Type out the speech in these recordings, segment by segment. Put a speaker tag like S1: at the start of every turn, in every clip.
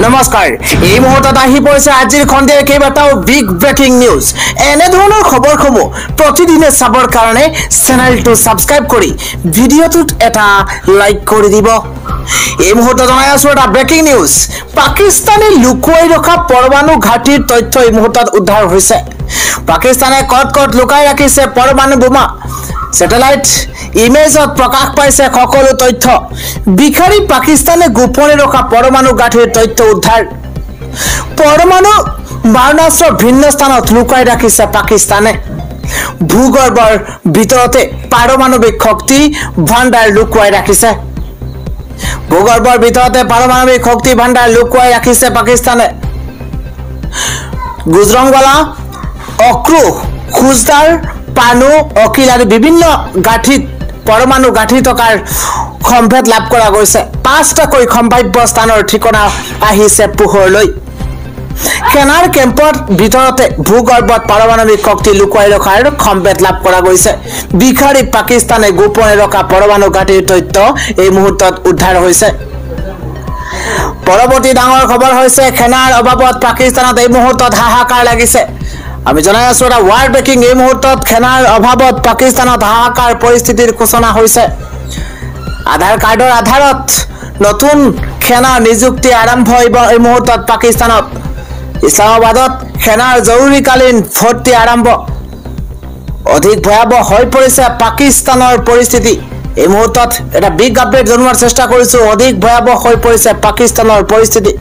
S1: নমস্কাৰ এই মুহূৰ্তত আহি পৰিছে আজিৰ খণ্ডৰ কেইবাটাও বিগ ব্ৰেকিং নিউজ এনে ধৰণৰ খবৰসমূহ প্ৰতিদিনে চাবৰ কাৰণে চেনেলটো সাবস্ক্ৰাইব কৰি ভিডিঅ'টোত এটা লাইক কৰি দিব এই মুহূৰ্তত জনাই আছো এটা ব্ৰেকিং নিউজ পাকিস্তানে লুকুৱাই ৰখা পৰমাণু ঘাটিৰ তথ্য এই মুহূৰ্তত উদ্ধাৰ হৈছে পাকিস্তানে কট লুকাই ৰাখিছে পৰমাণু বোমা Satellite ইমেজত প্ৰকাশ পাইছে সকলো তথ্য বিখাৰী পাকিস্তানে গোপনে ৰখা পৰমাণু গাঁঠিৰ তথ্য উদ্ধাৰ পৰমাণু বাৰ্ণাস্ত্ৰ ভিন্ন স্থানত লুকাই ৰাখিছে পাকিস্তানে ভূগৰ্ভৰ ভিতৰতে পাৰমাণৱিক শক্তি ভাণ্ডাৰ লুকুৱাই ৰাখিছে ভূগৰ্ভৰ ভিতৰতে পাৰমাণৱিক শক্তি ভাণ্ডাৰ লুকুৱাই ৰাখিছে পাকিস্তানে গুজৰাংৱালা অক্ৰু খুজদাৰ পানু অকিল আৰু বিভিন্ন গাঁঠিত পৰমাণু গাঁঠি থকাৰ সম্ভেদ লাভ কৰা গৈছে পাঁচটাকৈ সম্ভাৱ্য স্থানৰ ঠিকনা আহিছে পোহৰলৈ সেনাৰ কেম্পৰ ভিতৰতে ভূগৰ্ভত পাৰমাণৱিক শক্তি লুকুৱাই ৰখাৰ সম্ভেদ লাভ কৰা গৈছে বিখাৰী পাকিস্তানে গোপনে ৰখা পৰমাণু গাঁঠিৰ তথ্য এই মুহূৰ্তত উদ্ধাৰ হৈছে পৰৱৰ্তী ডাঙৰ খবৰ হৈছে সেনাৰ অভাৱত পাকিস্তানত এই মুহূৰ্তত হাহাকাৰ লাগিছে আমি জনাই আছো এটা ওয়াৰ্ল্ড ব্ৰেকিং এই মুহূৰ্তত সেনাৰ অভাৱত পাকিস্তানত হাহাকাৰ পৰিস্থিতিৰ সূচনা হৈছে আধাৰ কাৰ্ডৰ আধাৰত নতুন সেনা নিযুক্তি আৰম্ভ হ'ব এই মুহূৰ্তত পাকিস্তানত ইছলামাবাদত সেনাৰ জৰুৰীকালীন ভৰ্তি আৰম্ভ অধিক ভয়াবহ হৈ পৰিছে পাকিস্তানৰ পৰিস্থিতি এই মুহূৰ্তত এটা বিগ আপডেট জনোৱাৰ চেষ্টা কৰিছো অধিক ভয়াবহ হৈ পৰিছে পাকিস্তানৰ পৰিস্থিতি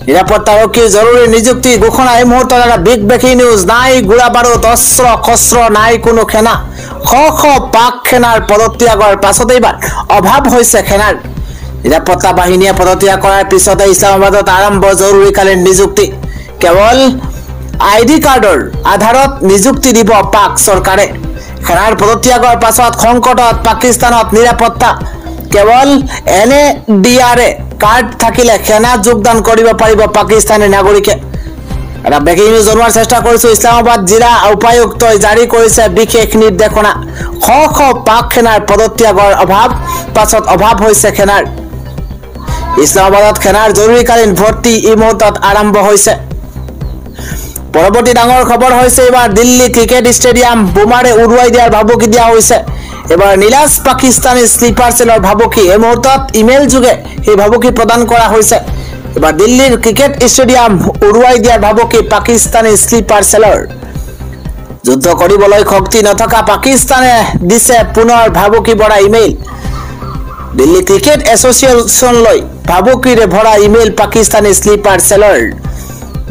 S1: নিৰাপত্তাৰক্ষীৰ জৰুৰী নিযুক্তি ঘোষণা এই মুহূৰ্তত এটা বিগ ব্ৰেকিং নিউজ নাই গুড়া বাৰুদ অস্ত্ৰ খস্ত্ৰ নাই কোনো সেনা শ পাক সেনাৰ পদত্যাগৰ পাছতে এইবাৰ অভাৱ হৈছে সেনাৰ নিৰাপত্তা বাহিনীয়ে পদত্যাগ কৰাৰ পিছতে ইছলামাবাদত আৰম্ভ জৰুৰীকালীন নিযুক্তি কেৱল আইডি কাৰ্ডৰ আধাৰত নিযুক্তি দিব পাক চৰকাৰে সেনাৰ পদত্যাগৰ পাছত সংকটত পাকিস্তানত নিৰাপত্তা কেৱল NADRA কাৰ্ড থাকিলে সেনা যোগদান কৰিব পাৰিব পাকিস্তানী নাগৰিকে এটা ব্ৰেকিং নিউজ জনোৱাৰ চেষ্টা কৰিছো ইছলামাবাদ জিলা উপায়ুক্তই জাৰি কৰিছে বিশেষ নিৰ্দেশনা শ পাক সেনাৰ পদত্যাগৰ পাছত অভাৱ হৈছে সেনাৰ ইছলামাবাদত সেনাৰ জৰুৰীকালীন ভৰ্তি এই মুহূৰ্তত আৰম্ভ হৈছে পৰৱৰ্তী ডাঙৰ খবৰ হৈছে এবাৰ দিল্লী ক্ৰিকেট ষ্টেডিয়াম বোমাৰে উৰুৱাই দিয়াৰ ভাবুকি দিয়া হৈছে এবাৰ নীলাজ পাকিস্তানী স্লিপাৰ সেলৰ ভাবুকি এই মুহূৰ্তত ইমেইল যোগে এই ভাবুকি প্ৰদান কৰা হৈছে এবাৰ দিল্লীৰ ক্ৰিকেট ষ্টেডিয়াম উৰুৱাই দিয়াৰ ভাবুকি পাকিস্তানী স্লিপাৰ সেলৰ যুদ্ধ কৰিবলৈ শক্তি নথকা পাকিস্তানে দিছে পুনৰ ভাবুকি ভৰা ইমেইল দিল্লী ক্ৰিকেট এছ'চিয়েশ্যনলৈ ভাবুকিৰে ভৰা ইমেইল পাকিস্তানী স্লিপাৰ সেলৰ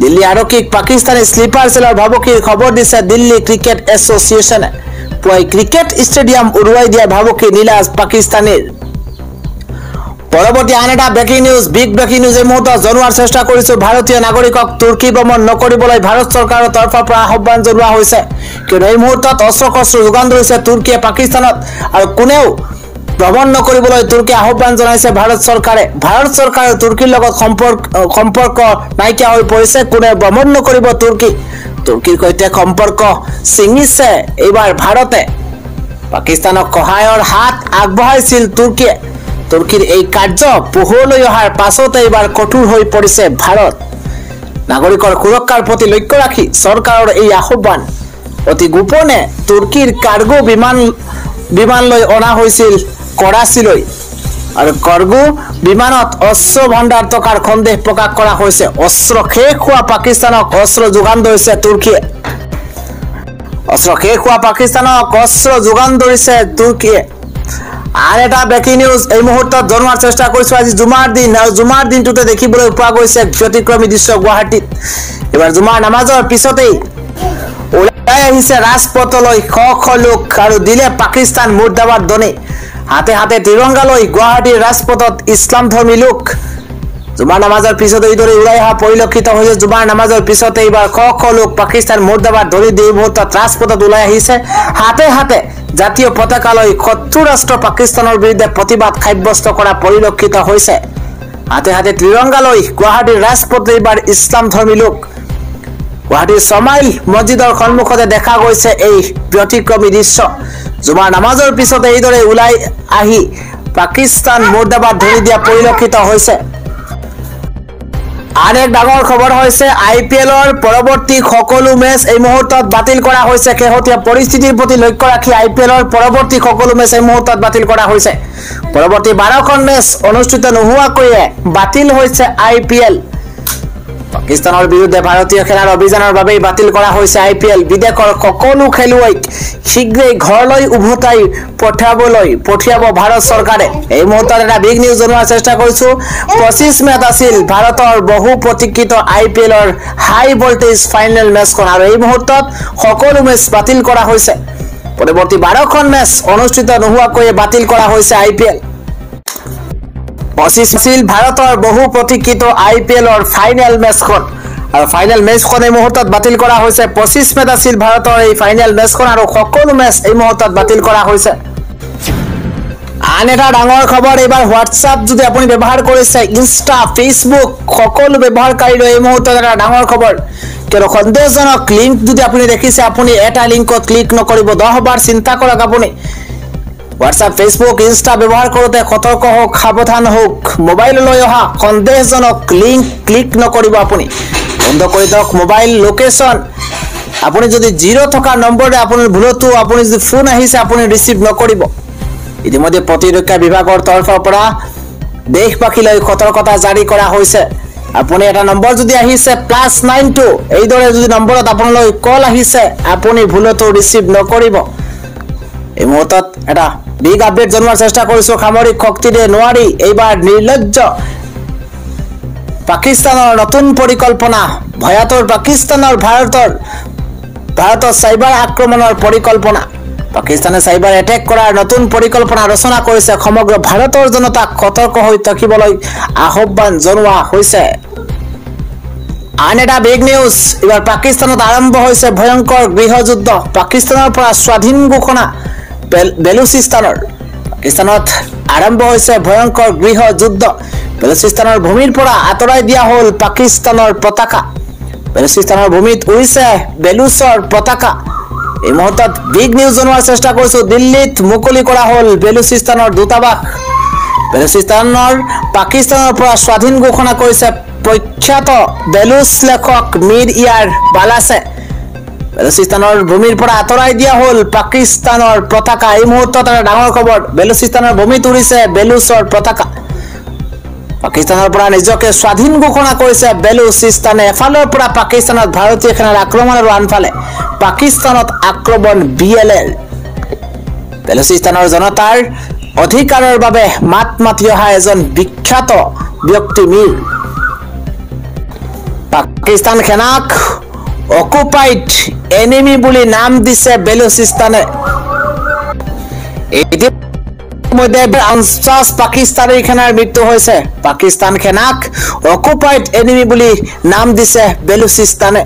S1: দিল্লী আৰক্ষীক পাকিস্তানী স্লিপাৰ সেলৰ ভাবুকিৰ খবৰ দিছে দিল্লী ক্ৰিকেট এছ'চিয়েশ্যনে পুৱাই ক্ৰিকেট ষ্টেডিয়াম উৰুৱাই দিয়া ভাবুকি নীলাজ পাকিস্তানীৰ পৰৱৰ্তী আন এটা breaking news big breaking news এই মুহূৰ্তত জনোৱাৰ চেষ্টা কৰিছো ভাৰতীয় নাগৰিকক তুৰ্কী ভ্ৰমণ নকৰিবলৈ ভাৰত চৰকাৰৰ তৰফৰ পৰা আহ্বান জনোৱা হৈছে কিয়নো এই মুহূৰ্তত অস্ত্ৰ যোগান ধৰিছে তুৰ্কীয়ে পাকিস্তানত আৰু কোনেও ভ্ৰমণ নকৰিবলৈ তুৰ্কীয়ে আহ্বান জনাইছে ভাৰত চৰকাৰে তুৰ্কীৰ লগত সম্পৰ্ক নাইকিয়া হৈ পৰিছে কোনে ভ্ৰমণ নকৰিব তুৰ্কীৰ সৈতে সম্পৰ্ক ছিঙিছে এইবাৰ ভাৰতে পাকিস্তানক সহায়ৰ হাত আগবঢ়াইছিল তুৰ্কীৰ এই কাৰ্য পোহৰলৈ অহাৰ পাছতে এইবাৰ কঠোৰ হৈ পৰিছে ভাৰত নাগৰিকৰ সুৰক্ষাৰ প্ৰতি লক্ষ্য ৰাখি চৰকাৰৰ এই আহ্বান অতি গোপনে তুৰ্কীৰ কাৰ্গো বিমানলৈ অনা হৈছিল কৰাচীলৈ আৰু কাৰ্গো বিমানত অস্ত্ৰ ভণ্ডাৰ থকাৰ সন্দেহ প্ৰকাশ কৰা হৈছে অস্ত্ৰ শেষ হোৱা পাকিস্তানক অস্ত্ৰ যোগান ধৰিছে তুৰ্কীয়ে আন এটা ব্ৰেকিং নিউজ এই মুহূৰ্তত জনোৱাৰ চেষ্টা কৰিছো আজি জুমাৰ দিন আৰু জুমাৰ দিনটোতে দেখিবলৈ পোৱা গৈছে ব্যতিক্ৰমী দৃশ্য গুৱাহাটীত এবাৰ জুমাৰ নামাজৰ পিছতেই ওলাই আহিছে ৰাজপথলৈ শ লোক আৰু দিলে পাকিস্তান মুৰ্দাবাদ ধ্বনি হাতে হাতে তিৰংগা লৈ গুৱাহাটীৰ ৰাজপথত ইছলাম ধৰ্মী লোক জুমাৰ নামাজৰ পিছতে এইদৰে ওলাই অহা পৰিলক্ষিত হৈছে জুমাৰ নামাজৰ পিছতে এইবাৰ শ লোক পাকিস্তান মুৰ্দাবাদ ধ্বনি দি মুহূৰ্তত ৰাজপথত ওলাই আহিছে হাতে হাতে জাতীয় পতাকা লৈ শত্ৰু ৰাষ্ট্ৰ পাকিস্তানৰ বিৰুদ্ধে প্ৰতিবাদ সাব্যস্ত কৰা পৰিলক্ষিত হৈছে হাতে হাতে তিৰংগা লৈ গুৱাহাটীৰ ৰাজপথত এইবাৰ ইছলাম ধৰ্মী লোক গুৱাহাটীৰ সমাইল মছজিদৰ সন্মুখতে দেখা গৈছে এই ব্যতিক্ৰমী দৃশ্য জুমাৰ নামাজৰ পিছতে এইদৰে ওলাই আহি পাকিস্তান মুৰ্দাবাদ ধ্বনি দিয়া পৰিলক্ষিত হৈছে আন এক ডাঙৰ খবৰ হৈছে IPLৰ পৰৱৰ্তী সকলো মেচ এই মুহূৰ্তত বাতিল কৰা হৈছে শেহতীয়া পৰিস্থিতিৰ প্ৰতি লক্ষ্য ৰাখি IPLৰ পৰৱৰ্তী সকলো মেচ এই মুহূৰ্তত বাতিল কৰা হৈছে পৰৱৰ্তী 12খন মেচ অনুষ্ঠিত নোহোৱাকৈ বাতিল হৈছে IPL পাকিস্তানৰ বিৰুদ্ধে ভাৰতীয় খেলাৰ অভিযানৰ বাবে বাতিল কৰা হৈছে IPL বিদেশৰ সকলো খেলুৱৈক শীঘ্ৰেই ঘৰলৈ উভতাই পঠিয়াব ভাৰত চৰকাৰে এই মুহূৰ্তত এটা বিগ নিউজ জনোৱাৰ চেষ্টা কৰিছো 25 মেত আছিল ভাৰতৰ বহু প্ৰতীক্ষিত IPLৰ হাই ভোল্টেজ ফাইনেল মেচখন আৰু এই মুহূৰ্তত সকলো মেচ বাতিল কৰা হৈছে পৰৱৰ্তী 12খন মেচ অনুষ্ঠিত নোহোৱাকৈ বাতিল কৰা হৈছে IPL 25 আছিল ভাৰতৰ বহু প্ৰতীক্ষিত IPLৰ ফাইনেল মেচখন আৰু ফাইনেল মেচখন এই মুহূৰ্তত বাতিল কৰা হৈছে 25 মেত আছিল ভাৰতৰ এই ফাইনেল মেচখন আৰু সকলো মেচ এই মুহূৰ্তত বাতিল কৰা হৈছে আন এটা ডাঙৰ খবৰ এবাৰ WhatsApp যদি আপুনি ব্যৱহাৰ কৰিছে ইনষ্টা ফেসবুক সকলো ব্যৱহাৰকাৰীৰ এই মুহূৰ্তত এটা ডাঙৰ খবৰ কিয়নো সন্দেহজনক লিংক যদি আপুনি দেখিছে আপুনি এটা লিংকত ক্লিক নকৰিব 10 বাৰ চিন্তা কৰক আপুনি WhatsApp Facebook Insta ব্যৱহাৰ কৰোতে সতৰ্ক হোক সাৱধান হোক মোবাইললৈ অহা সন্দেহজনক লিংক ক্লিক নকৰিব আপুনি বন্ধ কৰি দিয়ক মোবাইল লোকেশন আপুনি যদি 0 থকা নম্বৰে আপোনাৰ ভুলতো আপুনি যদি ফোন আহিছে আপুনি ৰিসিভ নকৰিব ইতিমধ্যে প্ৰতিৰক্ষা বিভাগৰ তৰফৰ পৰা দেশবাসীলৈ সতৰ্কতা জাৰি কৰা হৈছে আপুনি এটা নম্বৰ যদি আহিছে +92 এই দৰে যদি নম্বৰত আপোনালৈ কল আহিছে আপুনি ভুলতো ৰিসিভ নকৰিব এই মুহূৰ্তত এটা বিগ আপডেট জনোৱাৰ চেষ্টা কৰিছো সামৰিক শক্তিৰে নোৱাৰি এইবাৰ নিৰ্লজ্জ পাকিস্তানৰ নতুন পৰিকল্পনা ভয়াতুৰ পাকিস্তানৰ ভাৰতৰ সাইবাৰ আক্ৰমণৰ পৰিকল্পনা পাকিস্তানে সাইবাৰ এটেক কৰাৰ নতুন পৰিকল্পনা ৰচনা কৰিছে সমগ্ৰ ভাৰতৰ জনতাক সতৰ্ক হৈ থাকিবলৈ আহ্বান জনোৱা হৈছে আন এটা বিগ নিউজ এবাৰ পাকিস্তানত আৰম্ভ হৈছে ভয়ংকৰ গৃহযুদ্ধ পাকিস্তানৰ পৰা স্বাধীন ঘোষণা বেলুচিস্তানৰ পাকিস্তানত আৰম্ভ হৈছে ভয়ংকৰ গৃহযুদ্ধ বেলুচিস্তানৰ ভূমিৰ পৰা আঁতৰাই দিয়া হ'ল পাকিস্তানৰ পতাকা বেলুচিস্তানৰ ভূমিত উৰিছে বেলুচৰ পতাকা এই মুহূৰ্তত বিগ নিউজ জনোৱাৰ চেষ্টা কৰিছো দিল্লীত মুকলি কৰা হ'ল বেলুচিস্তানৰ দূতাবাস বেলুচিস্তানৰ পাকিস্তানৰ পৰা স্বাধীন ঘোষণা কৰিছে প্ৰখ্যাত বেলুচ লেখক মিৰ ইয়াৰ বালাছে বেলুচিস্তানৰ ভূমিৰ পৰা আঁতৰাই দিয়া হ'ল পাকিস্তানৰ পতাকা এই মুহূৰ্তত এটা ডাঙৰ খবৰ বেলুচিস্তানৰ ভূমিত উৰিছে বেলুচৰ পতাকা পাকিস্তানৰ পৰা নিজকে স্বাধীন ঘোষণা কৰিছে বেলুচিস্তানে এফালৰ পৰা পাকিস্তানত ভাৰতীয় সেনাৰ আক্ৰমণ আৰু আনফালে পাকিস্তানত আক্ৰমণ BLL বেলুচিস্তানৰ জনতাৰ অধিকাৰৰ বাবে মাত মাতি অহা এজন বিখ্যাত ব্যক্তি মিৰ পাকিস্তান সেনাক অকুপাইড এনিমি বুলি নাম দিছে বেলুচিস্তানে ইতিমধ্যে 50 পাকিস্তানী সেনাৰ মৃত্যু হৈছে পাকিস্তান সেনাক অকুপাইড এনিমি বুলি নাম দিছে বেলুচিস্তানে